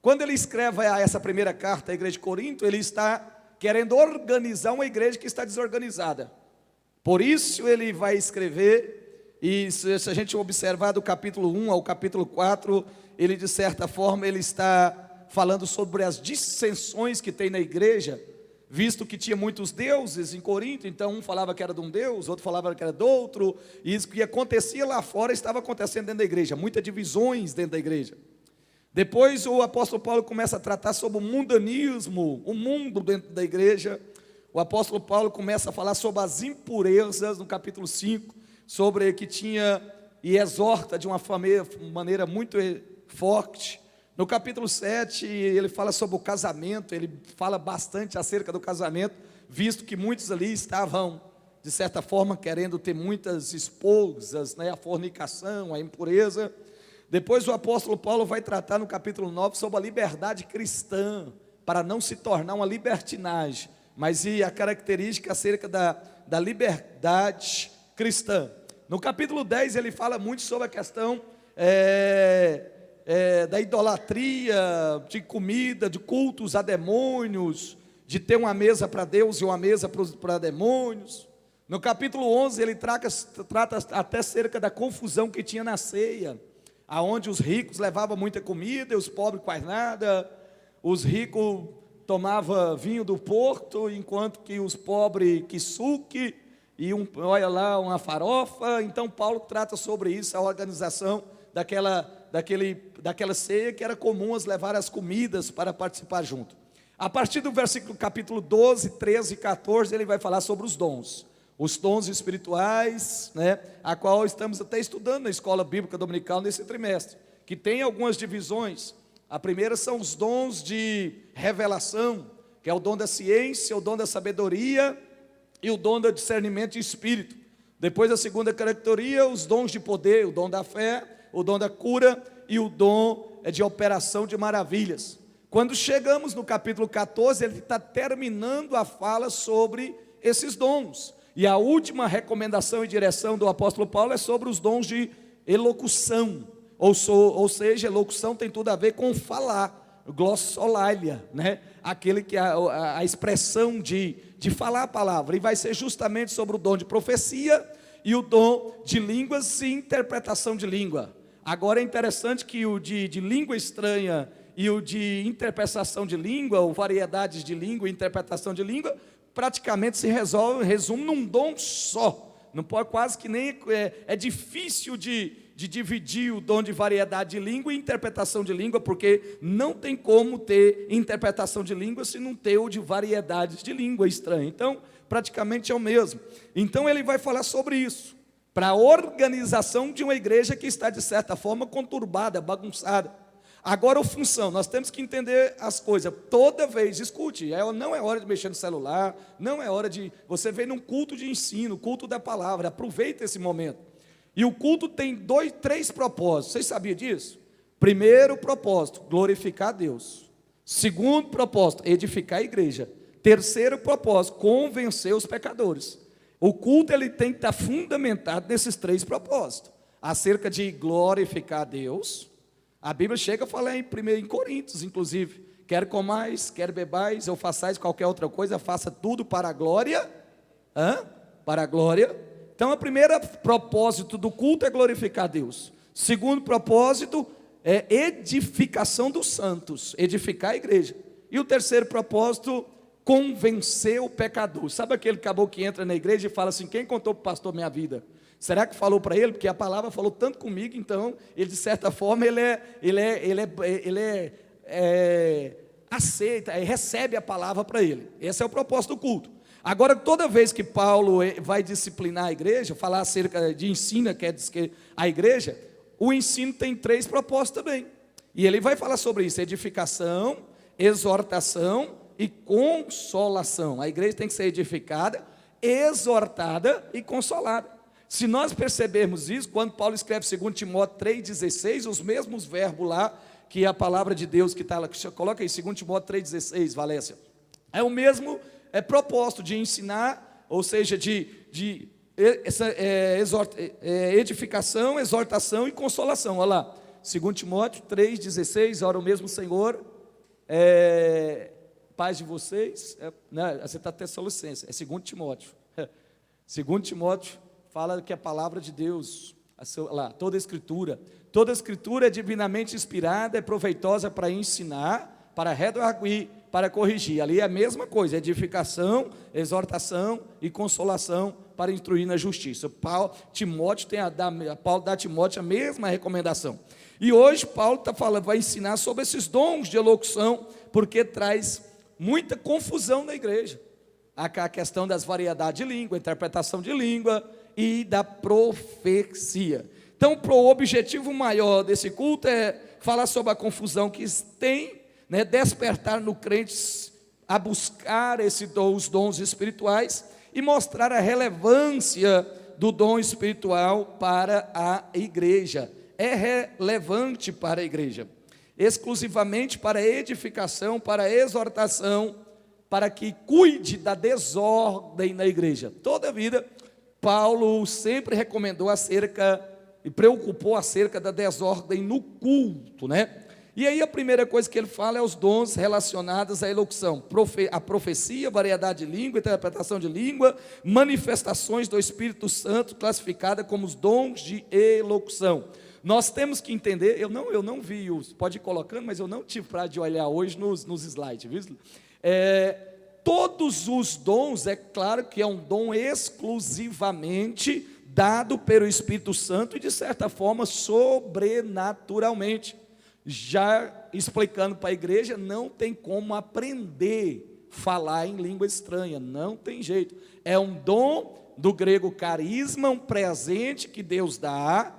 Quando ele escreve essa primeira carta à igreja de Corinto, ele está querendo organizar uma igreja que está desorganizada. Por isso ele vai escrever, e se a gente observar do capítulo 1 ao capítulo 4, ele de certa forma ele está falando sobre as dissensões que tem na igreja, visto que tinha muitos deuses em Corinto, então um falava que era de um deus, outro falava que era do outro, e isso que acontecia lá fora estava acontecendo dentro da igreja, muitas divisões dentro da igreja. Depois o apóstolo Paulo começa a tratar sobre o mundanismo, o mundo dentro da igreja. O apóstolo Paulo começa a falar sobre as impurezas, no capítulo 5, sobre que tinha, e exorta de uma maneira muito forte. No capítulo 7, ele fala sobre o casamento, ele fala bastante acerca do casamento, visto que muitos ali estavam, de certa forma, querendo ter muitas esposas, né, a fornicação, a impureza. Depois o apóstolo Paulo vai tratar no capítulo 9 sobre a liberdade cristã, para não se tornar uma libertinagem, mas e a característica acerca da liberdade cristã. No capítulo 10 ele fala muito sobre a questão da idolatria, de comida, de cultos a demônios, de ter uma mesa para Deus e uma mesa para demônios. No capítulo 11 ele trata até acerca da confusão que tinha na ceia, aonde os ricos levavam muita comida e os pobres quase nada, os ricos tomavam vinho do porto, enquanto que os pobres quisuque, e olha lá, uma farofa. Então Paulo trata sobre isso, a organização daquela ceia, que era comum as levar as comidas para participar junto. A partir do versículo capítulo 12, 13 e 14, ele vai falar sobre os dons espirituais, né, a qual estamos até estudando na escola bíblica dominical nesse trimestre, que tem algumas divisões. A primeira são os dons de revelação, que é o dom da ciência, o dom da sabedoria e o dom do discernimento de espírito. Depois a segunda categoria, os dons de poder, o dom da fé, o dom da cura e o dom de operação de maravilhas. Quando chegamos no capítulo 14, ele está terminando a fala sobre esses dons. E a última recomendação e direção do apóstolo Paulo é sobre os dons de elocução, ou seja, elocução tem tudo a ver com falar, glossolalia, né? Aquele que a expressão de falar a palavra, e vai ser justamente sobre o dom de profecia e o dom de línguas e interpretação de língua. Agora é interessante que o de língua estranha e o de interpretação de língua, ou variedades de língua e interpretação de língua, praticamente se resume num dom só. Não pode, quase que nem é difícil de dividir o dom de variedade de língua e interpretação de língua, porque não tem como ter interpretação de língua se não ter o de variedades de língua estranha. Então, praticamente é o mesmo. Então ele vai falar sobre isso, para a organização de uma igreja que está de certa forma conturbada, bagunçada. Agora a função, nós temos que entender as coisas, toda vez, escute, não é hora de mexer no celular, não é hora de, você vem num culto de ensino, culto da palavra, aproveita esse momento. E o culto tem 3 propósitos, vocês sabiam disso? Primeiro propósito, glorificar a Deus. Segundo propósito, edificar a igreja. Terceiro propósito, convencer os pecadores. O culto ele tem que estar fundamentado nesses 3 propósitos, acerca de glorificar a Deus. A Bíblia chega a falar em Coríntios, inclusive, quer comais, quer bebais, ou façais qualquer outra coisa, faça tudo para a glória, para a glória. Então, o primeiro propósito do culto é glorificar a Deus. Segundo propósito é edificação dos santos, edificar a igreja. E o terceiro propósito, convencer o pecador. Sabe aquele caboclo que entra na igreja e fala assim: quem contou para o pastor minha vida? Será que falou para ele? Porque a palavra falou tanto comigo, então ele de certa forma aceita, recebe a palavra para ele. Esse é o propósito do culto. Agora, toda vez que Paulo vai disciplinar a igreja, falar acerca de ensino, quer dizer que a igreja, o ensino tem 3 propósitos também. E ele vai falar sobre isso: edificação, exortação e consolação. A igreja tem que ser edificada, exortada e consolada. Se nós percebermos isso, quando Paulo escreve 2 Timóteo 3,16, os mesmos verbos lá, que a palavra de Deus que está lá, coloca aí 2 Timóteo 3,16, Valécia, é o mesmo propósito de ensinar, ou seja, edificação, exortação e consolação. Olha lá, 2 Timóteo 3,16, ora o mesmo Senhor pais de vocês, né, você está Tessalonicenses, é 2 Timóteo. 2 Timóteo fala que a palavra de Deus, toda a escritura é divinamente inspirada, é proveitosa para ensinar, para redarguir, para corrigir. Ali é a mesma coisa, edificação, exortação e consolação para instruir na justiça. Paulo dá a Timóteo a mesma recomendação. E hoje Paulo está falando, vai ensinar sobre esses dons de elocução, porque traz muita confusão na igreja. A questão das variedades de língua, interpretação de língua e da profecia. Então, o objetivo maior desse culto é falar sobre a confusão que tem, né, despertar no crente a buscar os dons espirituais e mostrar a relevância do dom espiritual para a igreja. É relevante para a igreja, exclusivamente para a edificação, para a exortação, para que cuide da desordem na igreja. Toda a vida, Paulo sempre recomendou e preocupou acerca da desordem no culto, né? E aí a primeira coisa que ele fala é os dons relacionados à elocução, a profecia, variedade de língua, interpretação de língua, manifestações do Espírito Santo, classificada como os dons de elocução. Nós temos que entender, eu não vi, pode ir colocando, mas eu não tive para de olhar hoje nos slides, viu? Todos os dons, é claro que é um dom exclusivamente dado pelo Espírito Santo e de certa forma sobrenaturalmente. Já explicando para a igreja, não tem como aprender a falar em língua estranha, não tem jeito. É um dom do grego carisma, um presente que Deus dá,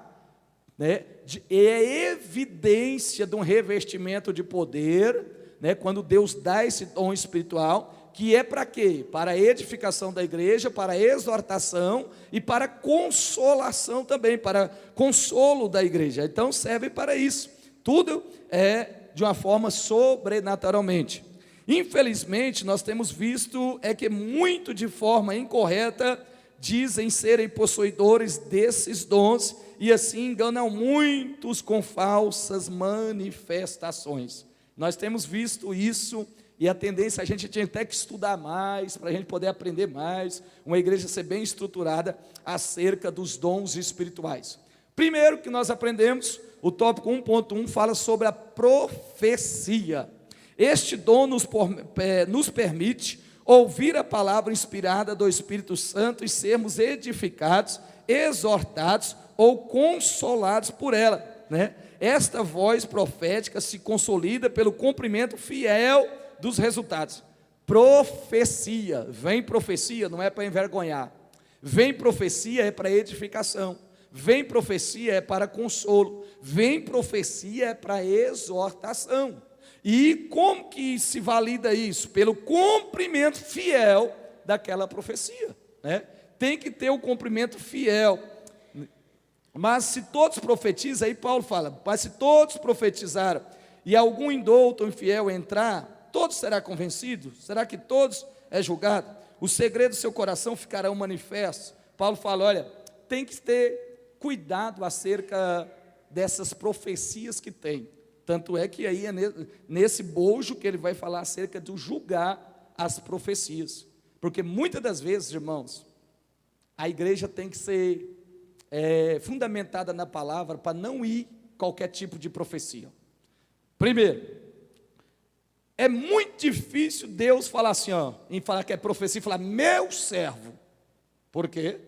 né? É evidência de um revestimento de poder, né? Quando Deus dá esse dom espiritual, que é para quê? Para a edificação da igreja, para a exortação e para a consolação também, para consolo da igreja. Então serve para isso. Tudo é de uma forma sobrenaturalmente. Infelizmente, nós temos visto que muito de forma incorreta dizem serem possuidores desses dons e assim enganam muitos com falsas manifestações. Nós temos visto isso e a tendência a gente tinha até que estudar mais, para a gente poder aprender mais, uma igreja ser bem estruturada acerca dos dons espirituais. Primeiro que nós aprendemos, o tópico 1.1 fala sobre a profecia. Este dom nos permite ouvir a palavra inspirada do Espírito Santo e sermos edificados, exortados ou consolados por ela, né? Esta voz profética se consolida pelo cumprimento fiel dos resultados. Profecia, vem profecia, não é para envergonhar. Vem profecia é para edificação. Vem profecia é para consolo. Vem profecia é para exortação. E como que se valida isso? Pelo cumprimento fiel daquela profecia, né? Tem que ter o cumprimento fiel. Mas se todos profetizam, aí Paulo fala, mas se todos profetizaram e algum indouto infiel entrar, todos será convencido? Será que todos é julgado? Os segredos do seu coração ficarão manifestos. Paulo fala, olha, tem que ter cuidado acerca dessas profecias que tem. Tanto é que aí é nesse bojo que ele vai falar acerca de julgar as profecias. Porque muitas das vezes, irmãos, a igreja tem que ser fundamentada na palavra para não ir qualquer tipo de profecia. Primeiro, é muito difícil Deus falar assim, em falar que é profecia, falar meu servo. Por quê?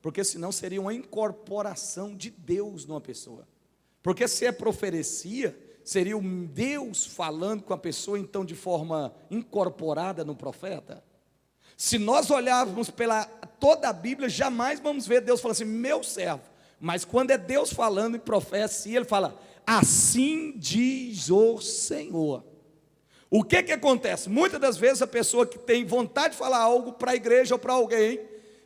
Porque senão seria uma incorporação de Deus numa pessoa. Porque se é profecia, seria um Deus falando com a pessoa, então de forma incorporada no profeta. Se nós olharmos pela toda a Bíblia, jamais vamos ver Deus falando assim, meu servo. Mas quando é Deus falando em profecia, ele fala, assim diz o Senhor. O que acontece? Muitas das vezes a pessoa que tem vontade de falar algo para a igreja ou para alguém,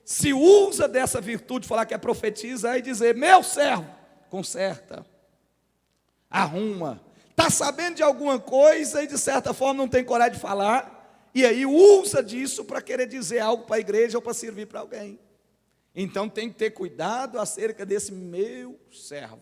se usa dessa virtude, falar que é profetiza, e dizer, meu servo, conserta, arruma, está sabendo de alguma coisa e de certa forma não tem coragem de falar, e aí usa disso para querer dizer algo para a igreja ou para servir para alguém. Então tem que ter cuidado acerca desse meu servo,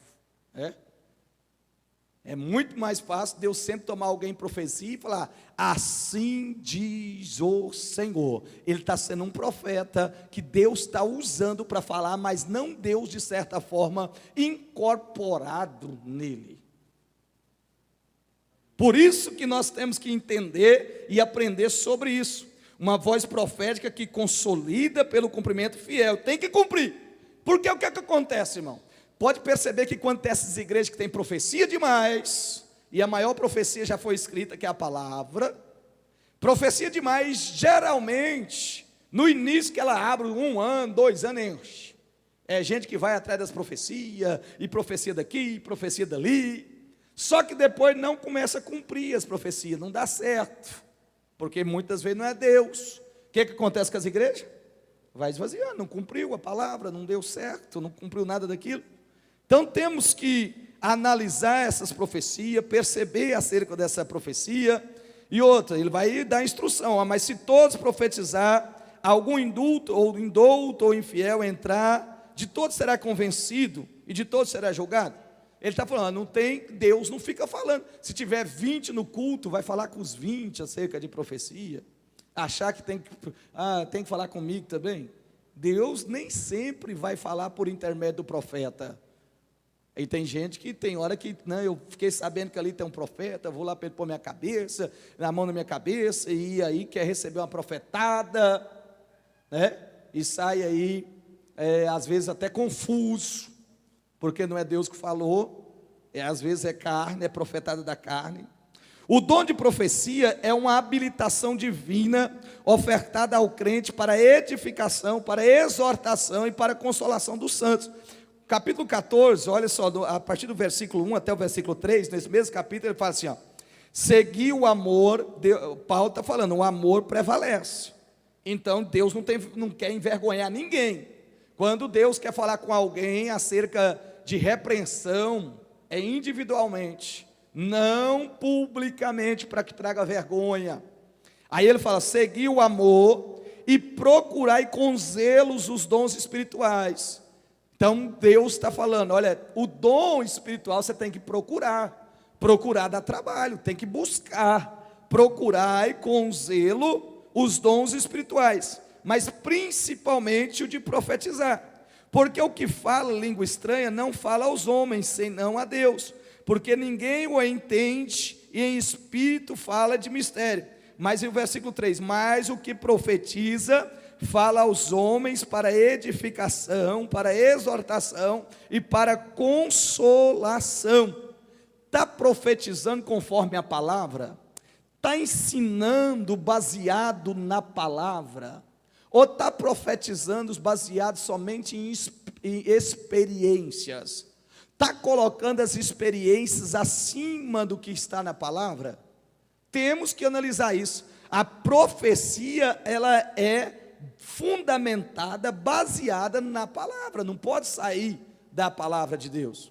É muito mais fácil Deus sempre tomar alguém em profecia e falar: assim diz o Senhor. Ele está sendo um profeta que Deus está usando para falar, mas não Deus, de certa forma, incorporado nele. Por isso que nós temos que entender e aprender sobre isso. Uma voz profética que consolida pelo cumprimento fiel. Tem que cumprir. Porque o que é que acontece, irmão? Pode perceber que quando tem essas igrejas que tem profecia demais, e a maior profecia já foi escrita, que é a palavra, profecia demais, geralmente, no início que ela abre 1 ano, 2 anos, enche. É gente que vai atrás das profecias, e profecia daqui, e profecia dali, só que depois não começa a cumprir as profecias, não dá certo, porque muitas vezes não é Deus. O que acontece com as igrejas? Vai esvaziando, não cumpriu a palavra, não deu certo, não cumpriu nada daquilo. Então temos que analisar essas profecias, perceber acerca dessa profecia. E outra, ele vai dar instrução: mas se todos profetizar, algum indulto ou infiel entrar, de todos será convencido e de todos será julgado. Ele está falando, não tem, Deus não fica falando. Se tiver 20 no culto, vai falar com os 20 acerca de profecia. Achar que tem que falar comigo também. Deus nem sempre vai falar por intermédio do profeta. E tem gente que tem hora que, não, eu fiquei sabendo que ali tem um profeta, vou lá para ele pôr minha cabeça, na mão na minha cabeça, e aí quer receber uma profetada, né? E sai aí, às vezes até confuso, porque não é Deus que falou, às vezes é carne, é profetada da carne. O dom de profecia é uma habilitação divina ofertada ao crente para edificação, para exortação e para consolação dos santos. Capítulo 14, olha só, a partir do versículo 1 até o versículo 3, nesse mesmo capítulo, ele fala assim: seguir o amor, Paulo está falando, o amor prevalece. Então Deus não quer envergonhar ninguém. Quando Deus quer falar com alguém acerca de repreensão, é individualmente, não publicamente, para que traga vergonha. Aí ele fala: seguir o amor e procurai com zelos os dons espirituais. Então Deus está falando, olha, o dom espiritual você tem que procurar dá trabalho, tem que buscar, procurai com zelo os dons espirituais, mas principalmente o de profetizar, porque o que fala língua estranha não fala aos homens, senão a Deus, porque ninguém o entende, e em espírito fala de mistério. Mas em o versículo 3, mas o que profetiza fala aos homens para edificação, para exortação e para consolação. Está profetizando conforme a palavra? Está ensinando baseado na palavra? Ou está profetizando baseado somente em experiências? Está colocando as experiências acima do que está na palavra? Temos que analisar isso. A profecia, ela é fundamentada, baseada na palavra, não pode sair da palavra de Deus.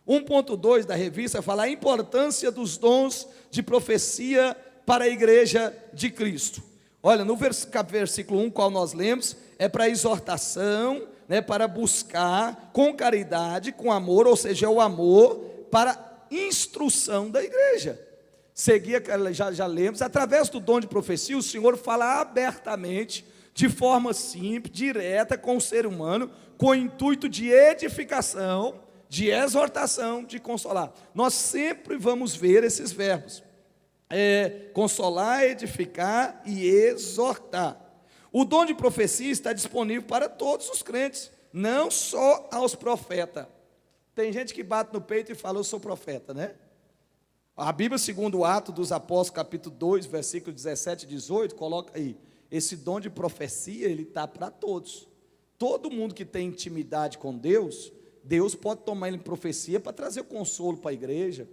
1.2 da revista fala a importância dos dons de profecia para a igreja de Cristo. Olha, no versículo 1, qual nós lemos, é para exortação, né, para buscar com caridade, com amor, ou seja, o amor para instrução da igreja. Seguir, já lemos, através do dom de profecia, o Senhor fala abertamente, de forma simples, direta com o ser humano, com o intuito de edificação, de exortação, de consolar. Nós sempre vamos ver esses verbos, consolar, edificar e exortar. O dom de profecia está disponível para todos os crentes, não só aos profetas. Tem gente que bate no peito e fala, eu sou profeta, né? A Bíblia, segundo o Atos dos Apóstolos, capítulo 2, versículo 17 e 18, coloca aí, esse dom de profecia, ele está para todos. Todo mundo que tem intimidade com Deus, Deus pode tomar ele em profecia para trazer o consolo para a igreja.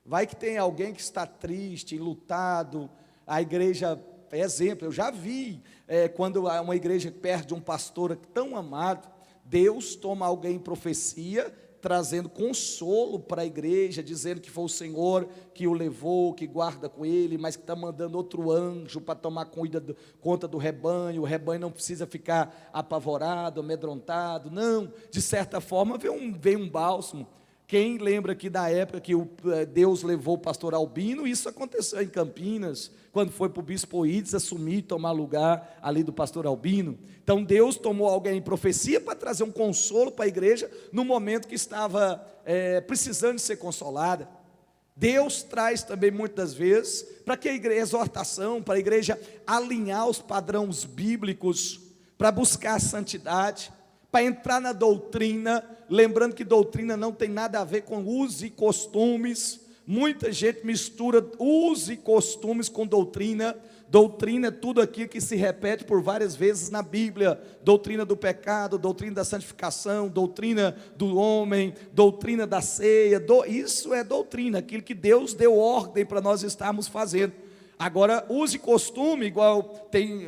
Vai que tem alguém que está triste, enlutado, a igreja, exemplo, eu já vi, quando uma igreja perde um pastor tão amado, Deus toma alguém em profecia, trazendo consolo para a igreja, dizendo que foi o Senhor que o levou, que guarda com ele, mas que está mandando outro anjo para tomar conta do rebanho, o rebanho não precisa ficar apavorado, amedrontado, não, de certa forma veio um bálsamo, Quem lembra aqui da época que Deus levou o pastor Albino? Isso aconteceu em Campinas, quando foi para o bispo Oídes assumir e tomar lugar ali do pastor Albino. Então Deus tomou alguém em profecia para trazer um consolo para a igreja, no momento que estava precisando de ser consolada. Deus traz também muitas vezes, para que a igreja, exortação, para a igreja alinhar os padrões bíblicos, para buscar a santidade, para entrar na doutrina, lembrando que doutrina não tem nada a ver com usos e costumes. Muita gente mistura usos e costumes com doutrina. Doutrina é tudo aquilo que se repete por várias vezes na Bíblia: doutrina do pecado, doutrina da santificação, doutrina do homem, doutrina da ceia. Isso é doutrina, aquilo que Deus deu ordem para nós estarmos fazendo. Agora, uso e costume, igual tem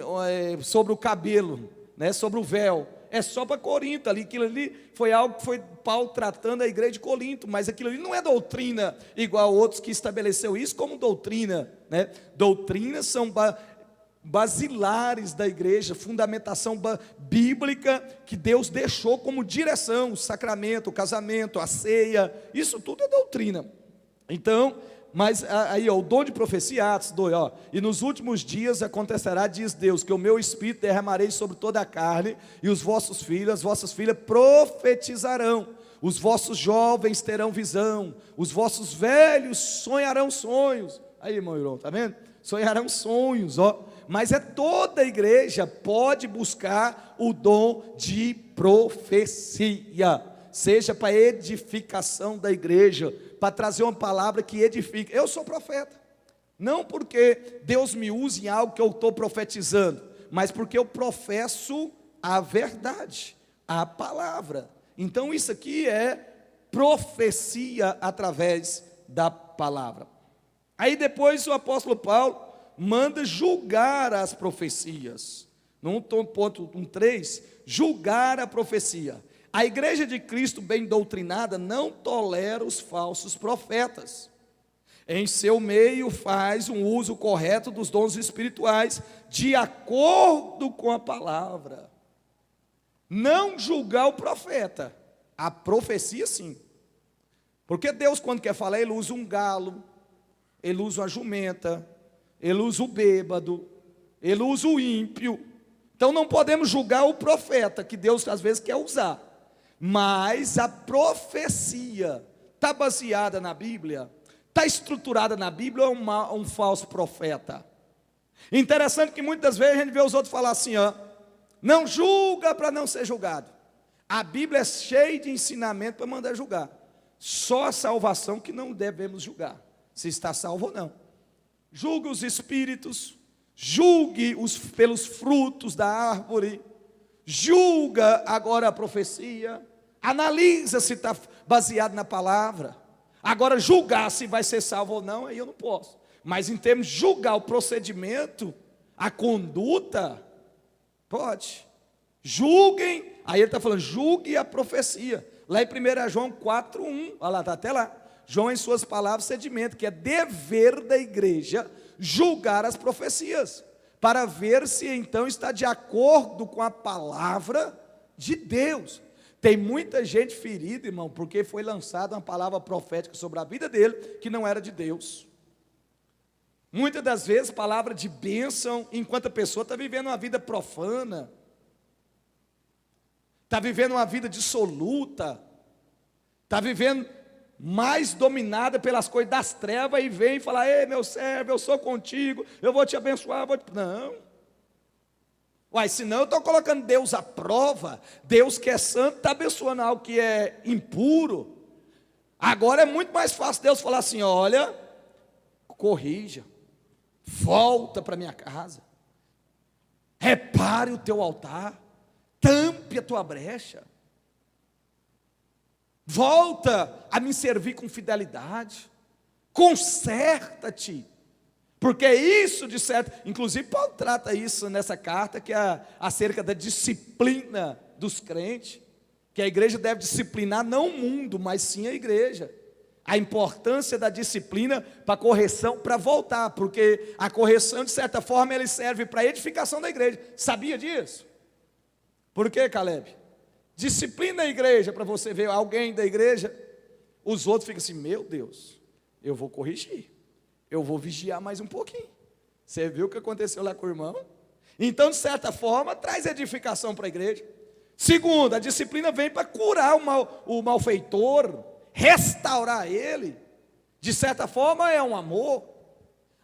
sobre o cabelo, né, sobre o véu, é só para Corinto ali. Aquilo ali foi algo que foi Paulo tratando a igreja de Corinto, mas aquilo ali não é doutrina igual outros que estabeleceu isso como doutrina, né? Doutrinas são basilares da igreja, fundamentação bíblica que Deus deixou como direção: o sacramento, o casamento, a ceia, isso tudo é doutrina. Então, mas aí, o dom de profecia, Atos 2, e nos últimos dias acontecerá, diz Deus, que o meu espírito derramarei sobre toda a carne, e os vossos filhos, as vossas filhas profetizarão, os vossos jovens terão visão, os vossos velhos sonharão sonhos. Aí, irmão Irão, está vendo? Sonharão sonhos, mas toda a igreja pode buscar o dom de profecia, seja para edificação da igreja, para trazer uma palavra que edifique. Eu sou profeta, não porque Deus me use em algo que eu estou profetizando, mas porque eu professo a verdade, a palavra. Então isso aqui é profecia através da palavra. Aí depois o apóstolo Paulo manda julgar as profecias. No ponto 1:3, julgar a profecia. A igreja de Cristo bem doutrinada não tolera os falsos profetas. Em seu meio faz um uso correto dos dons espirituais, de acordo com a palavra. Não julgar o profeta, a profecia sim. Porque Deus, quando quer falar, Ele usa um galo, Ele usa uma jumenta, Ele usa o bêbado, Ele usa o ímpio. Então não podemos julgar o profeta, que Deus às vezes quer usar. Mas a profecia está baseada na Bíblia, está estruturada na Bíblia, ou é um falso profeta? Interessante que muitas vezes a gente vê os outros falar assim, não julga para não ser julgado. A Bíblia é cheia de ensinamento para mandar julgar. Só a salvação que não devemos julgar, se está salvo ou não. Julgue os espíritos, julgue pelos frutos da árvore, julga agora a profecia, analisa se está baseado na palavra. Agora julgar se vai ser salvo ou não, aí eu não posso. Mas em termos de julgar o procedimento, a conduta, pode. Julguem, aí ele está falando, julgue a profecia. Lá em 1 João 4:1, olha lá, está até lá. João em suas palavras sedimenta que é dever da igreja julgar as profecias, para ver se então está de acordo com a palavra de Deus. Tem muita gente ferida, irmão, porque foi lançada uma palavra profética sobre a vida dele, que não era de Deus. Muitas das vezes, palavra de bênção, enquanto a pessoa está vivendo uma vida profana, está vivendo uma vida dissoluta, está vivendo mais dominada pelas coisas das trevas, e vem falar, ei meu servo, eu sou contigo, eu vou te abençoar, não, senão eu estou colocando Deus à prova. Deus que é santo está abençoando algo que é impuro. Agora é muito mais fácil Deus falar assim, olha, corrija, volta para minha casa, repare o teu altar, tampe a tua brecha, volta a me servir com fidelidade, conserta-te, porque isso de certo, inclusive Paulo trata isso nessa carta, que é acerca da disciplina dos crentes, que a igreja deve disciplinar não o mundo, mas sim a igreja. A importância da disciplina para correção, para voltar, porque a correção de certa forma ele serve para a edificação da igreja. Sabia disso? Por quê, Caleb? Disciplina a igreja, para você ver alguém da igreja. Os outros ficam assim, meu Deus, eu vou corrigir, eu vou vigiar mais um pouquinho. Você viu o que aconteceu lá com o irmão? Então, de certa forma, traz edificação para a igreja. Segundo, a disciplina vem para curar o malfeitor, restaurar ele. De certa forma, é um amor.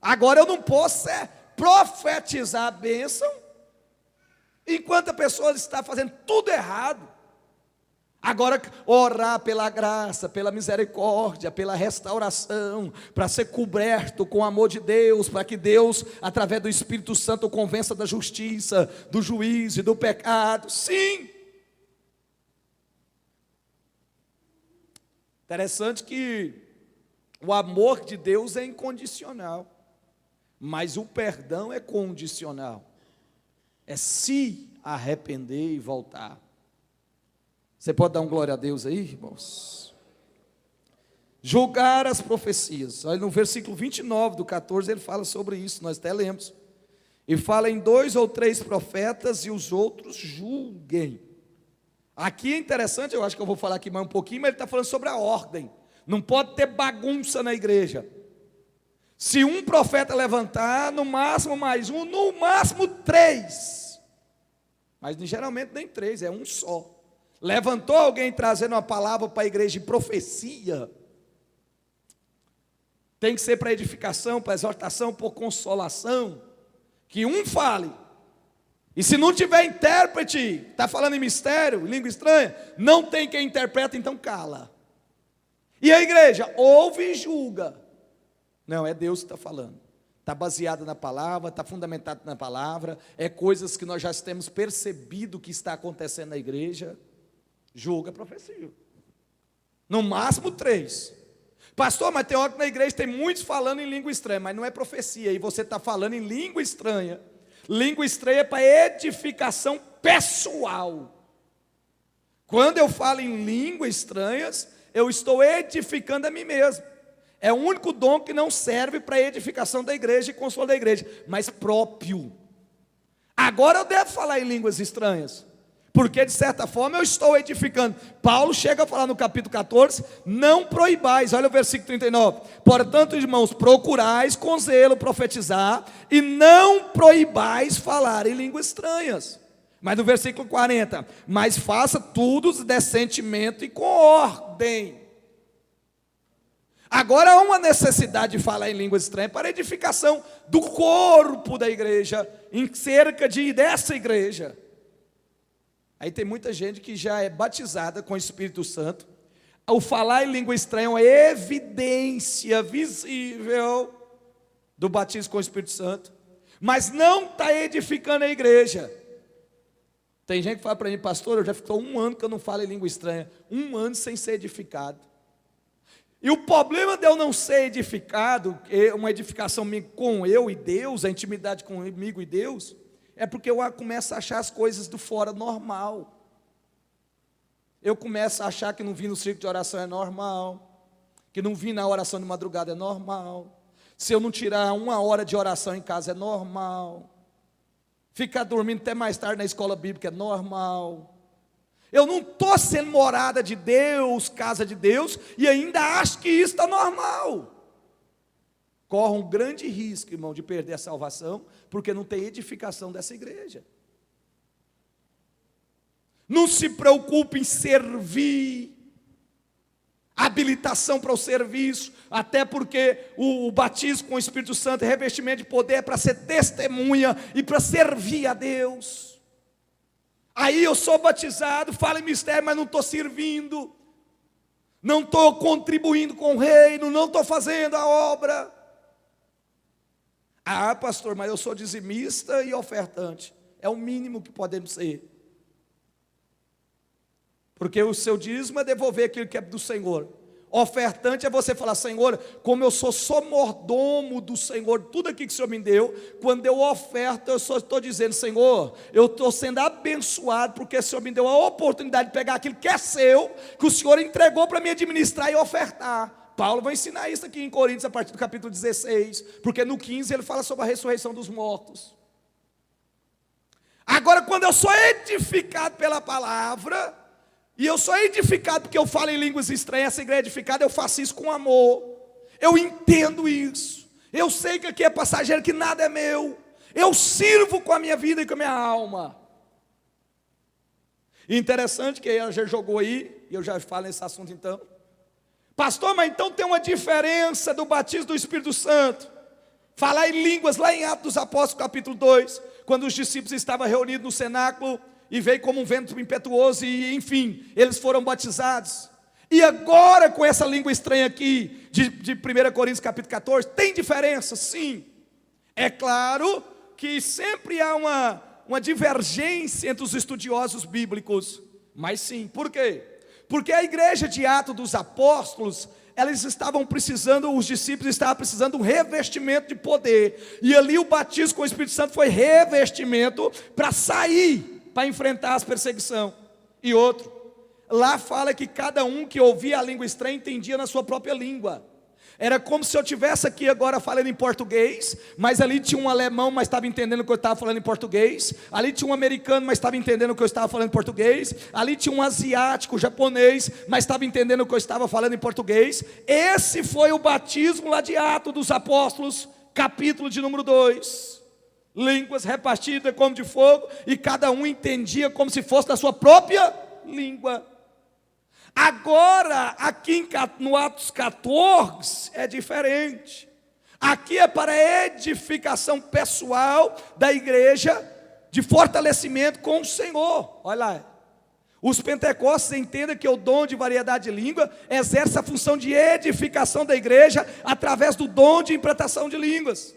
Agora, eu não posso profetizar a bênção enquanto a pessoa está fazendo tudo errado. Agora, orar pela graça, pela misericórdia, pela restauração, para ser coberto com o amor de Deus, para que Deus, através do Espírito Santo, o convença da justiça, do juízo e do pecado. Sim. Interessante que o amor de Deus é incondicional, mas o perdão é condicional. É se arrepender e voltar. Você pode dar um glória a Deus aí, irmãos? Julgar as profecias. Olha, no versículo 29 do 14, ele fala sobre isso, nós até lemos. E fala em 2 ou 3 profetas e os outros julguem. Aqui é interessante, eu acho que eu vou falar aqui mais um pouquinho, mas ele está falando sobre a ordem. Não pode ter bagunça na igreja. Se um profeta levantar, no máximo mais um, no máximo 3. Mas geralmente nem 3, é um só. Levantou alguém trazendo uma palavra para a igreja de profecia. Tem que ser para edificação, para exortação, por consolação. Que um fale. E se não tiver intérprete, está falando em mistério, língua estranha, não tem quem interpreta, então cala. E a igreja ouve e julga. Não, é Deus que está falando. Está baseado na palavra, está fundamentado na palavra. É coisas que nós já temos percebido que está acontecendo na igreja. Julga a profecia. No máximo 3. Pastor, mas tem hora que na igreja tem muitos falando em língua estranha, mas não é profecia, e você está falando em língua estranha. Língua estranha é para edificação pessoal. Quando eu falo em línguas estranhas, eu estou edificando a mim mesmo. É o único dom que não serve para edificação da igreja e consolo da igreja, mas próprio. Agora eu devo falar em línguas estranhas, porque de certa forma eu estou edificando. Paulo chega a falar no capítulo 14, não proibais, olha o versículo 39. Portanto, irmãos, procurais com zelo profetizar, e não proibais falar em línguas estranhas. Mas no versículo 40, mas faça tudo decentemente e com ordem. Agora há uma necessidade de falar em línguas estranhas para edificação do corpo da igreja, em cerca dessa igreja. Aí tem muita gente que já é batizada com o Espírito Santo. O falar em língua estranha é uma evidência visível do batismo com o Espírito Santo, mas não está edificando a igreja. Tem gente que fala para mim, pastor, eu já ficou 1 ano que eu não falo em língua estranha. 1 ano sem ser edificado. E o problema de eu não ser edificado, uma edificação com eu e Deus, a intimidade comigo e Deus, é porque eu começo a achar as coisas do fora normal. Eu começo a achar que não vir no círculo de oração é normal, que não vir na oração de madrugada é normal, se eu não tirar 1 hora de oração em casa é normal, ficar dormindo até mais tarde na escola bíblica é normal. Eu não estou sendo morada de Deus, casa de Deus, e ainda acho que isso está normal. Corre um grande risco, irmão, de perder a salvação, porque não tem edificação dessa igreja. Não se preocupe em servir, habilitação para o serviço, até porque o batismo com o Espírito Santo, revestimento de poder, é para ser testemunha e para servir a Deus. Aí eu sou batizado, falo em mistério, mas não estou servindo, não estou contribuindo com o reino, não estou fazendo a obra. Ah, pastor, mas eu sou dizimista e ofertante. É o mínimo que podemos ser. Porque o seu dízimo é devolver aquilo que é do Senhor. Ofertante é você falar, Senhor, como eu sou mordomo do Senhor, tudo aqui que o Senhor me deu, quando eu oferto, eu só estou dizendo, Senhor, eu estou sendo abençoado, porque o Senhor me deu a oportunidade de pegar aquilo que é seu, que o Senhor entregou para me administrar e ofertar. Paulo vai ensinar isso aqui em Coríntios, a partir do capítulo 16, porque no 15 ele fala sobre a ressurreição dos mortos. Agora, quando eu sou edificado pela palavra, E eu sou edificado porque eu falo em línguas estranhas. Essa igreja é edificada, eu faço isso com amor. Eu entendo isso. Eu sei que aqui é passageiro, que nada é meu. Eu sirvo com a minha vida e com a minha alma. Interessante que ela já jogou aí, e eu já falo nesse assunto então. Pastor, mas então tem uma diferença do batismo do Espírito Santo. Falar em línguas lá em Atos dos Apóstolos capítulo 2, quando os discípulos estavam reunidos no cenáculo, e veio como um vento impetuoso, e enfim, eles foram batizados. E agora com essa língua estranha aqui, de 1 Coríntios capítulo 14, tem diferença? Sim. É claro que sempre há uma divergência entre os estudiosos bíblicos, mas sim, por quê? Porque a igreja de Atos dos Apóstolos, eles estavam precisando, os discípulos estavam precisando de um revestimento de poder, e ali o batismo com o Espírito Santo foi revestimento para sair, para enfrentar as perseguições. E outro, lá fala que cada um que ouvia a língua estranha entendia na sua própria língua. Era como se eu estivesse aqui agora falando em português, mas ali tinha um alemão, mas estava entendendo o que eu estava falando em português. Ali tinha um americano, mas estava entendendo o que eu estava falando em português. Ali tinha um asiático, japonês, mas estava entendendo o que eu estava falando em português. Esse foi o batismo lá de Atos dos Apóstolos, capítulo de número 2. Línguas repartidas como de fogo, e cada um entendia como se fosse da sua própria língua. Agora, aqui no Atos 14, é diferente. Aqui é para edificação pessoal da igreja, de fortalecimento com o Senhor. Olha lá. Os pentecostes entendem que o dom de variedade de língua exerce a função de edificação da igreja através do dom de interpretação de línguas.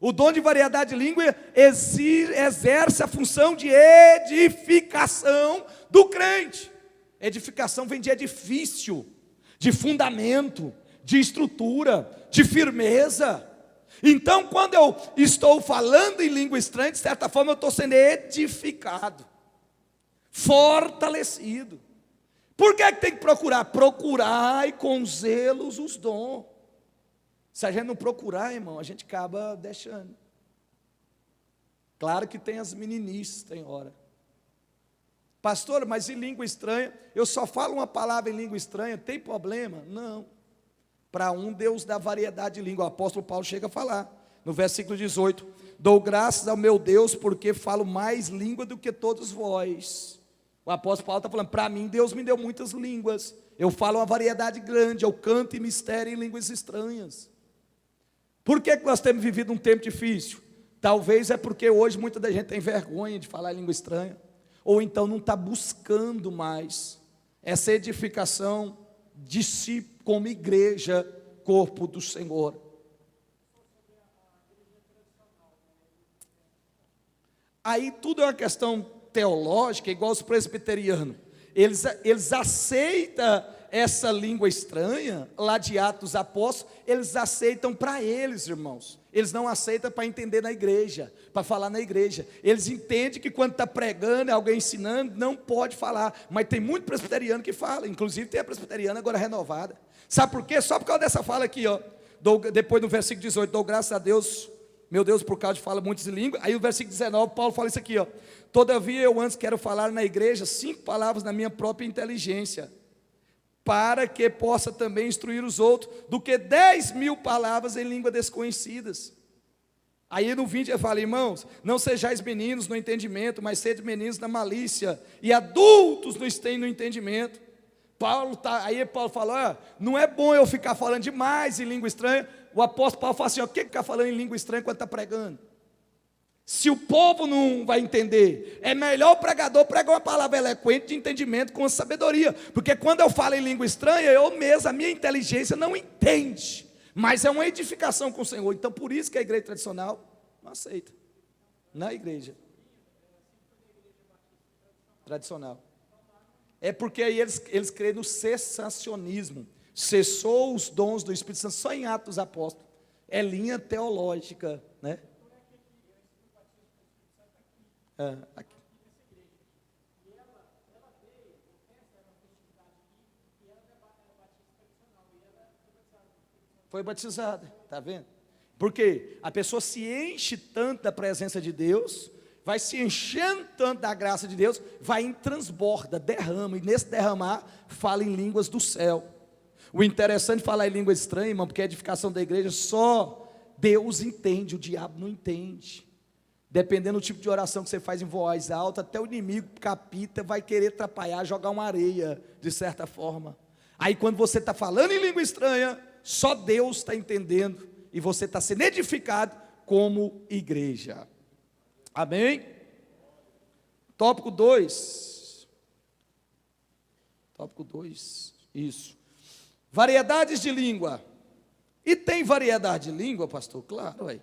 O dom de variedade de língua exerce a função de edificação do crente. Edificação vem de edifício, de fundamento, de estrutura, de firmeza. Então, quando eu estou falando em língua estranha, de certa forma eu estou sendo edificado, fortalecido. Por que tem que procurar? Procurai com zelos os dons. Se a gente não procurar, irmão, a gente acaba deixando. Claro que tem as meninices, tem hora. Pastor, mas em língua estranha, eu só falo uma palavra em língua estranha, tem problema? Não. Para um, Deus dá variedade de língua. O apóstolo Paulo chega a falar, no versículo 18: dou graças ao meu Deus, porque falo mais língua do que todos vós. O apóstolo Paulo está falando, para mim Deus me deu muitas línguas, eu falo uma variedade grande, eu canto e mistério em línguas estranhas. Por que nós temos vivido um tempo difícil? Talvez é porque hoje muita da gente tem vergonha de falar língua estranha, ou então não está buscando mais essa edificação de si como igreja, corpo do Senhor. Aí tudo é uma questão teológica, igual os presbiterianos. Eles aceitam essa língua estranha, lá de Atos dos Apóstolos, eles aceitam para eles, irmãos. Eles não aceitam para entender na igreja, para falar na igreja. Eles entendem que quando está pregando, alguém ensinando, não pode falar. Mas tem muito presbiteriano que fala, inclusive tem a presbiteriana agora renovada. Sabe por quê? Só por causa dessa fala aqui, ó. Depois do versículo 18, dou graças a Deus, meu Deus, por causa de fala muitas línguas. Aí o versículo 19, Paulo fala isso aqui, ó. Todavia eu antes quero falar na igreja 5 palavras na minha própria inteligência, para que possa também instruir os outros, do que 10.000 palavras em língua desconhecidas. Aí no 20 eu falo, irmãos, não sejais meninos no entendimento, mas sede meninos na malícia, e adultos no entendimento. Aí Paulo fala, não é bom eu ficar falando demais em língua estranha. O apóstolo Paulo fala assim, o que ficar falando em língua estranha quando está pregando? Se o povo não vai entender, é melhor o pregador pregar uma palavra eloquente de entendimento com sabedoria, porque quando eu falo em língua estranha, eu mesmo, a minha inteligência não entende, mas é uma edificação com o Senhor. Então por isso que a igreja tradicional não aceita, na igreja tradicional, é porque aí eles creem no cessacionismo, cessou os dons do Espírito Santo só em Atos dos Apóstolos, é linha teológica, né? Aqui. Foi batizada, está vendo? Porque a pessoa se enche tanto da presença de Deus, vai se enchendo tanto da graça de Deus, vai em transborda, derrama, e nesse derramar, fala em línguas do céu. O interessante é falar em língua estranha, irmão, porque a edificação da igreja só Deus entende, o diabo não entende. Dependendo do tipo de oração que você faz em voz alta, até o inimigo capita, vai querer atrapalhar, jogar uma areia, de certa forma. Aí quando você está falando em língua estranha, só Deus está entendendo, e você está sendo edificado como igreja. Amém? Tópico 2. Tópico 2, isso. Variedades de língua. E tem variedade de língua, pastor? Claro, aí.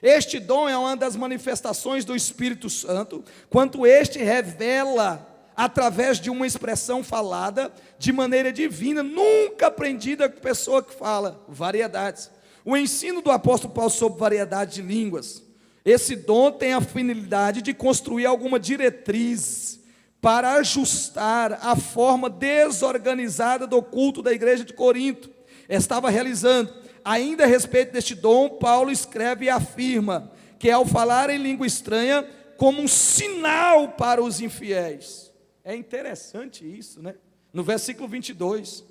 Este dom é uma das manifestações do Espírito Santo, quanto este revela através de uma expressão falada de maneira divina, nunca aprendida com pessoa que fala, variedades. O ensino do apóstolo Paulo sobre variedade de línguas. Esse dom tem a finalidade de construir alguma diretriz para ajustar a forma desorganizada do culto da igreja de Corinto estava realizando. Ainda a respeito deste dom, Paulo escreve e afirma que ao falar em língua estranha, como um sinal para os infiéis. É interessante isso, né? No versículo 22,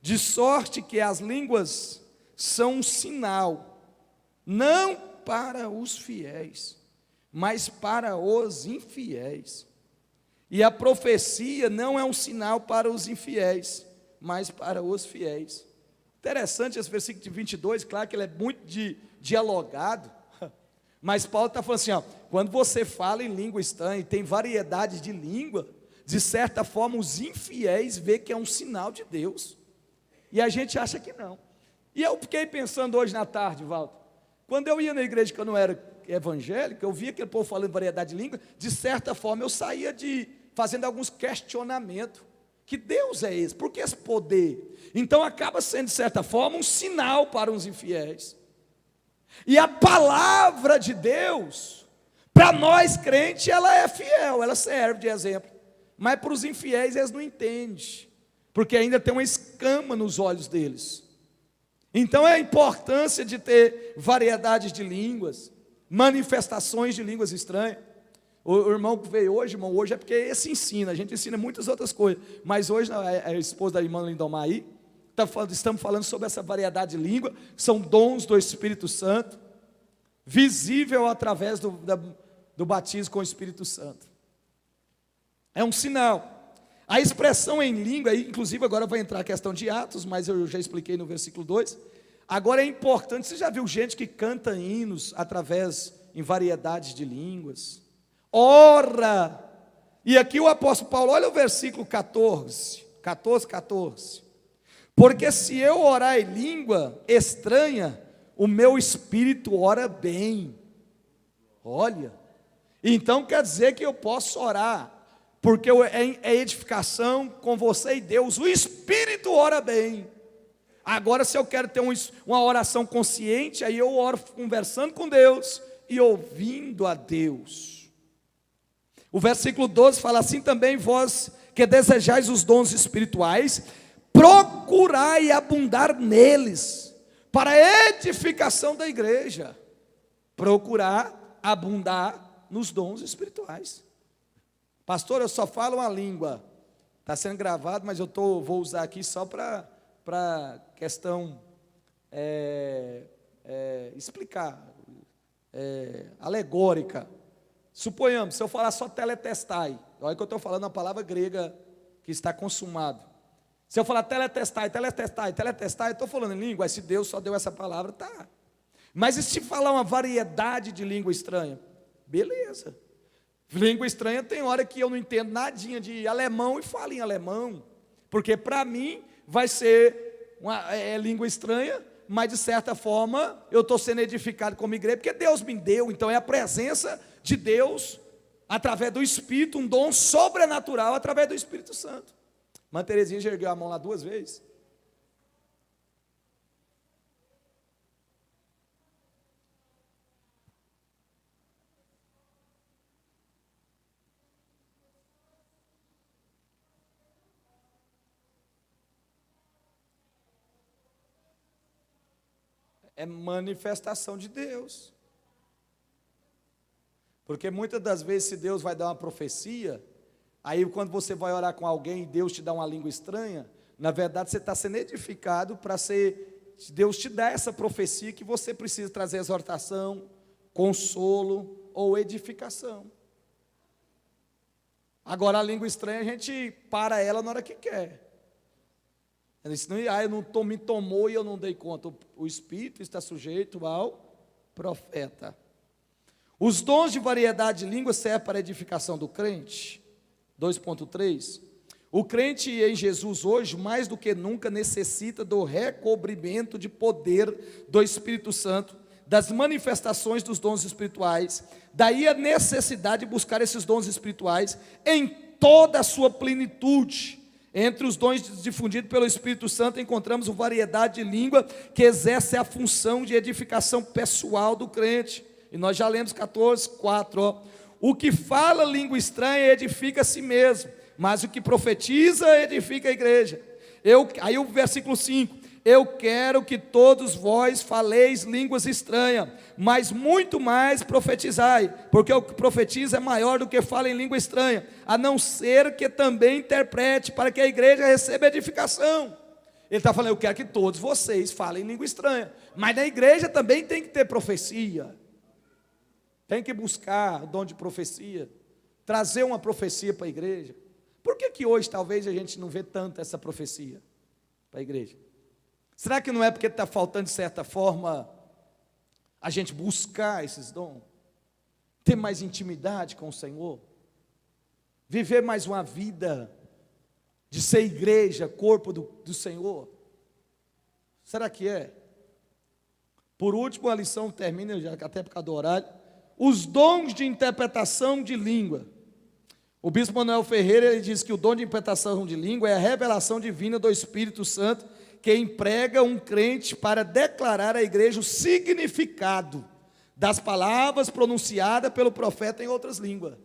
de sorte que as línguas são um sinal, não para os fiéis, mas para os infiéis. E a profecia não é um sinal para os infiéis, mas para os fiéis. Interessante esse versículo de 22, claro que ele é muito dialogado, mas Paulo está falando assim, ó, quando você fala em língua estranha e tem variedade de língua, de certa forma os infiéis vê que é um sinal de Deus, e a gente acha que não. E eu fiquei pensando hoje na tarde, Walter, quando eu ia na igreja que eu não era evangélico, eu via aquele povo falando variedade de língua, de certa forma eu saía fazendo alguns questionamentos. Que Deus é esse? Por que esse poder? Então acaba sendo, de certa forma, um sinal para os infiéis. E a palavra de Deus, para nós crentes, ela é fiel, ela serve de exemplo. Mas para os infiéis, eles não entendem, porque ainda tem uma escama nos olhos deles. Então é a importância de ter variedades de línguas, manifestações de línguas estranhas. O irmão que veio hoje, irmão, hoje é porque esse ensina, a gente ensina muitas outras coisas, mas hoje a esposa da irmã Lindomar aí, estamos falando sobre essa variedade de língua, são dons do Espírito Santo, visível através do batismo com o Espírito Santo. É um sinal. A expressão em língua, inclusive agora vai entrar a questão de Atos, mas eu já expliquei no versículo 2, agora é importante, você já viu gente que canta hinos em variedades de línguas? Ora, e aqui o apóstolo Paulo, olha o versículo 14, porque se eu orar em língua estranha, o meu espírito ora bem. Olha, então quer dizer que eu posso orar, porque é edificação com você e Deus, o espírito ora bem. Agora se eu quero ter uma oração consciente, aí eu oro conversando com Deus e ouvindo a Deus. O versículo 12 fala assim também, vós que desejais os dons espirituais, procurai abundar neles, para a edificação da igreja. Procurar abundar nos dons espirituais. Pastor, eu só falo uma língua, está sendo gravado, mas vou usar aqui só para questão explicar, alegórica. Suponhamos, se eu falar só teletestai, olha que eu estou falando a palavra grega que está consumado. Se eu falar teletestai, eu estou falando em língua, se Deus só deu essa palavra, tá. Mas e se falar uma variedade de língua estranha? Beleza. Língua estranha tem hora que eu não entendo nadinha de alemão e falo em alemão, porque para mim vai ser língua estranha, mas de certa forma eu estou sendo edificado como igreja, porque Deus me deu, então é a presença de Deus, através do Espírito, um dom sobrenatural, através do Espírito Santo. Irmã Terezinha já ergueu a mão lá 2 vezes. É manifestação de Deus. Porque muitas das vezes, se Deus vai dar uma profecia, aí quando você vai orar com alguém e Deus te dá uma língua estranha, na verdade você está sendo edificado para ser, Deus te dá essa profecia que você precisa trazer exortação, consolo ou edificação. Agora a língua estranha a gente para ela na hora que quer. Ela disse, eu não me tomou e eu não dei conta. O Espírito está sujeito ao profeta. Os dons de variedade de línguas servem para a edificação do crente. 2.3. O crente em Jesus hoje, mais do que nunca, necessita do recobrimento de poder do Espírito Santo, das manifestações dos dons espirituais. Daí a necessidade de buscar esses dons espirituais em toda a sua plenitude. Entre os dons difundidos pelo Espírito Santo, encontramos uma variedade de língua que exerce a função de edificação pessoal do crente. E nós já lemos 14:4. O que fala língua estranha edifica a si mesmo, mas o que profetiza edifica a igreja. Aí o versículo 5. Eu quero que todos vós faleis línguas estranhas, mas muito mais profetizai, porque o que profetiza é maior do que fala em língua estranha, a não ser que também interprete, para que a igreja receba edificação. Ele está falando, eu quero que todos vocês falem língua estranha, mas na igreja também tem que ter profecia, tem que buscar o dom de profecia, trazer uma profecia para a igreja. Por que hoje talvez a gente não vê tanto essa profecia para a igreja? Será que não é porque está faltando, de certa forma, a gente buscar esses dons? Ter mais intimidade com o Senhor? Viver mais uma vida de ser igreja, corpo do Senhor? Será que é? Por último, a lição termina, já até por causa do horário. Os dons de interpretação de língua. O bispo Manuel Ferreira, ele diz que o dom de interpretação de língua é a revelação divina do Espírito Santo, que emprega um crente para declarar à igreja o significado das palavras pronunciadas pelo profeta em outras línguas.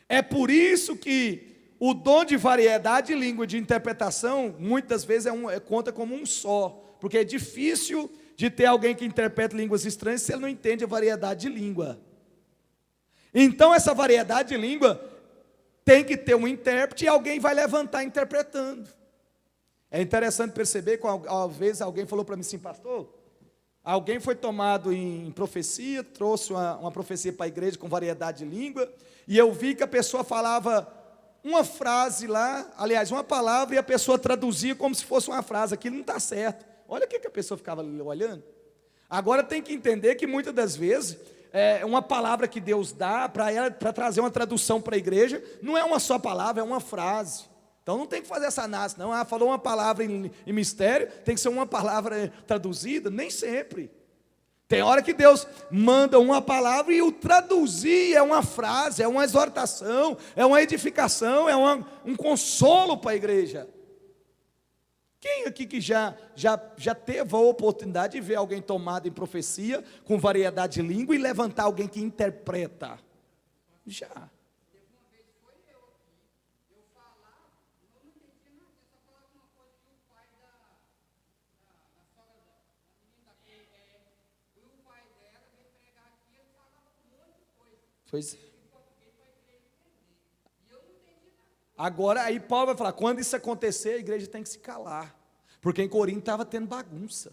É por isso que o dom de variedade de língua de interpretação, muitas vezes conta como um só, porque é difícil de ter alguém que interprete línguas estranhas se ele não entende a variedade de língua. Então essa variedade de língua tem que ter um intérprete e alguém vai levantar interpretando. É interessante perceber que uma vez alguém falou para mim assim, pastor, alguém foi tomado em profecia, trouxe uma profecia para a igreja com variedade de língua, e eu vi que a pessoa falava uma frase lá, aliás, uma palavra, e a pessoa traduzia como se fosse uma frase. Aquilo não está certo. Olha o que a pessoa ficava olhando. Agora tem que entender que muitas das vezes, uma palavra que Deus dá para trazer uma tradução para a igreja, não é uma só palavra, é uma frase. Então não tem que fazer essa análise, não. Falou uma palavra em mistério, tem que ser uma palavra traduzida, nem sempre. Tem hora que Deus manda uma palavra e o traduzir é uma frase, é uma exortação, é uma edificação, é um consolo para a igreja. Quem aqui que já teve a oportunidade de ver alguém tomado em profecia, com variedade de língua, e levantar alguém que interpreta? Já. Pois é. Agora aí Paulo vai falar, quando isso acontecer, a igreja tem que se calar, porque em Corinto estava tendo bagunça.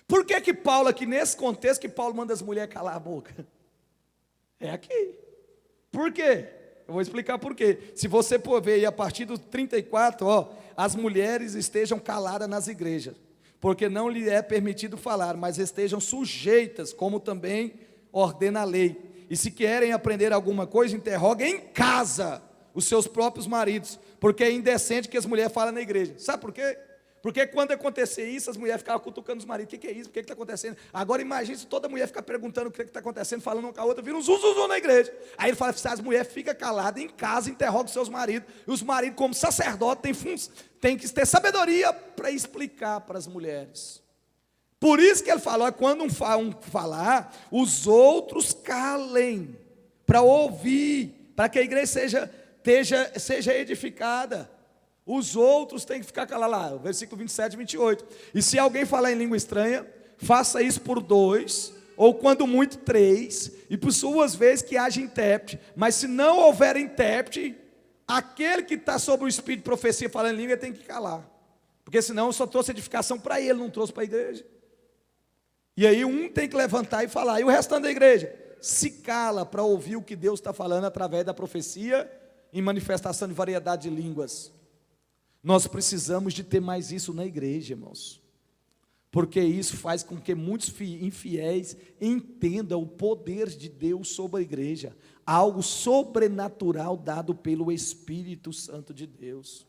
Por que Paulo aqui, nesse contexto, que Paulo manda as mulheres calar a boca? É aqui. Por quê? Eu vou explicar por quê. Se você for ver aí, a partir do 34, as mulheres estejam caladas nas igrejas, porque não lhe é permitido falar, mas estejam sujeitas, como também ordena a lei. E se querem aprender alguma coisa, interroguem em casa os seus próprios maridos, porque é indecente que as mulheres falem na igreja. Sabe por quê? Porque quando acontecer isso, as mulheres ficavam cutucando os maridos. O que é isso? O que está acontecendo? Agora imagine se toda mulher ficar perguntando o que está acontecendo, falando uma com a outra, vira um zum na igreja. Aí ele fala, se as mulheres ficam caladas em casa, interrogam os seus maridos, e os maridos, como sacerdote, têm que ter sabedoria para explicar para as mulheres. Por isso que ele falou, quando um falar, os outros calem, para ouvir, para que a igreja seja edificada. Os outros têm que ficar calados lá, versículo 27 e 28. E se alguém falar em língua estranha, faça isso por 2, ou quando muito 3, e por suas vezes que haja intérprete. Mas se não houver intérprete, aquele que está sobre o espírito de profecia falando em língua tem que calar, porque senão eu só trouxe edificação para ele, não trouxe para a igreja. E aí um tem que levantar e falar, e o restante da igreja se cala para ouvir o que Deus está falando através da profecia em manifestação de variedade de línguas. Nós precisamos de ter mais isso na igreja, irmãos, porque isso faz com que muitos infiéis entendam o poder de Deus sobre a igreja, algo sobrenatural dado pelo Espírito Santo de Deus.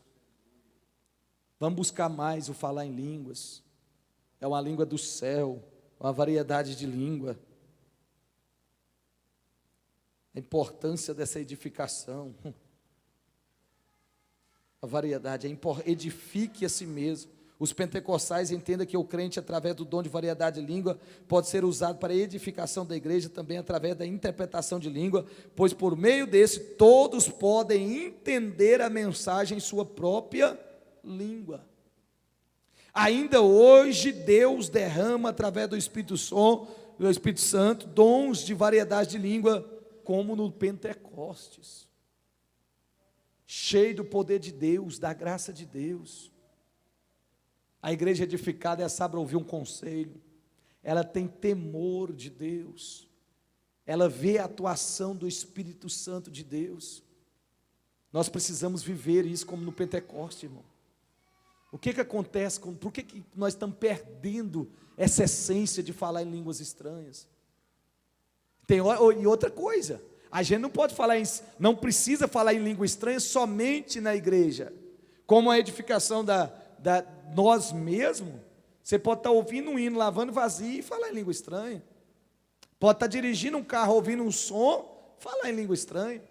Vamos buscar mais o falar em línguas, é uma língua do céu, uma variedade de língua, a importância dessa edificação, a variedade, edifique a si mesmo. Os pentecostais entendam que o crente, através do dom de variedade de língua, pode ser usado para a edificação da igreja, também através da interpretação de língua, pois por meio desse, todos podem entender a mensagem em sua própria língua. Ainda hoje, Deus derrama, através do Espírito Santo, dons de variedade de língua, como no Pentecostes, cheio do poder de Deus, da graça de Deus. A igreja edificada, ela sabe ouvir um conselho, ela tem temor de Deus, ela vê a atuação do Espírito Santo de Deus. Nós precisamos viver isso como no Pentecostes, irmão. O que acontece, por que nós estamos perdendo essa essência de falar em línguas estranhas? E outra coisa, a gente não pode falar, não precisa falar em língua estranha somente na igreja, como a edificação da nós mesmos. Você pode estar ouvindo um hino, lavando vazio e falar em língua estranha. Pode estar dirigindo um carro, ouvindo um som, falar em língua estranha.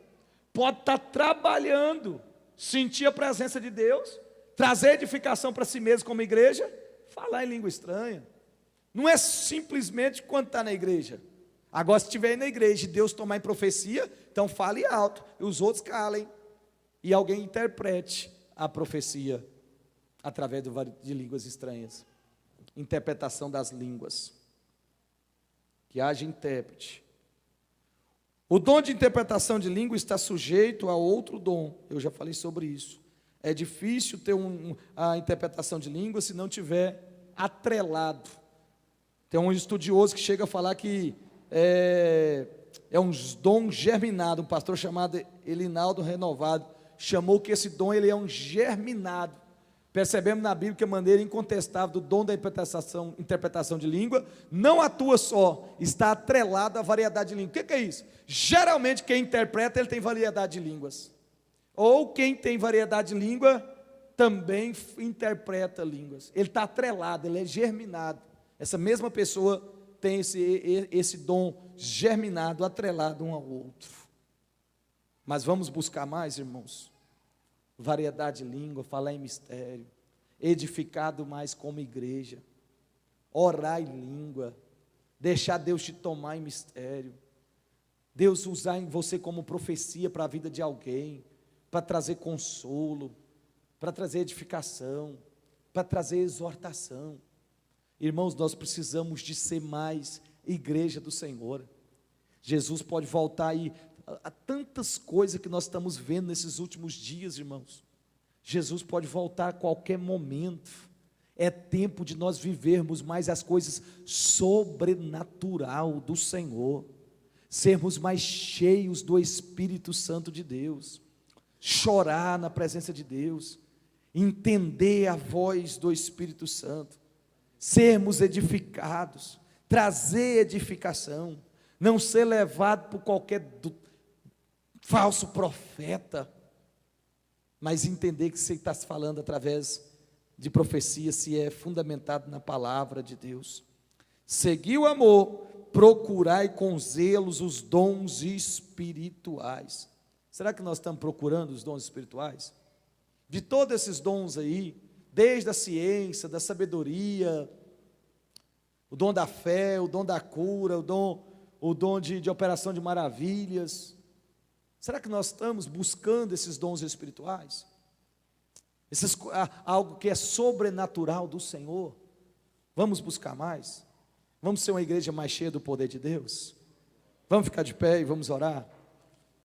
Pode estar trabalhando, sentir a presença de Deus, trazer edificação para si mesmo como igreja, falar em língua estranha. Não é simplesmente quando está na igreja. Agora, se estiver na igreja e Deus tomar em profecia, então fale alto, e os outros calem, e alguém interprete a profecia através de línguas estranhas. Interpretação das línguas. Que haja intérprete. O dom de interpretação de língua está sujeito a outro dom. Eu já falei sobre isso. É difícil ter a interpretação de língua se não tiver atrelado. Tem um estudioso que chega a falar que é um dom germinado. Um pastor chamado Elinaldo Renovado chamou que esse dom ele é um germinado. Percebemos na Bíblia que a maneira incontestável do dom da interpretação de língua não atua só, está atrelado à variedade de línguas. O que é isso? Geralmente quem interpreta, ele tem variedade de línguas. Ou quem tem variedade de língua, também interpreta línguas. Ele está atrelado, ele é germinado. Essa mesma pessoa tem esse dom germinado, atrelado um ao outro. Mas vamos buscar mais, irmãos? Variedade de língua, falar em mistério, edificado mais como igreja, orar em língua, deixar Deus te tomar em mistério, Deus usar em você como profecia para a vida de alguém, para trazer consolo, para trazer edificação, para trazer exortação. Irmãos, nós precisamos de ser mais igreja do Senhor. Jesus pode voltar aí. Há tantas coisas que nós estamos vendo nesses últimos dias, irmãos. Jesus pode voltar a qualquer momento. É tempo de nós vivermos mais as coisas sobrenatural do Senhor, sermos mais cheios do Espírito Santo de Deus, chorar na presença de Deus, entender a voz do Espírito Santo, sermos edificados, trazer edificação, não ser levado por qualquer falso profeta, mas entender que você está se falando através de profecia, se é fundamentado na palavra de Deus. Seguir o amor, procurai com zelos os dons espirituais. Será que nós estamos procurando os dons espirituais? De todos esses dons aí, desde a ciência, da sabedoria, o dom da fé, o dom da cura, o dom de operação de maravilhas. Será que nós estamos buscando esses dons espirituais? Algo que é sobrenatural do Senhor? Vamos buscar mais? Vamos ser uma igreja mais cheia do poder de Deus? Vamos ficar de pé e vamos orar?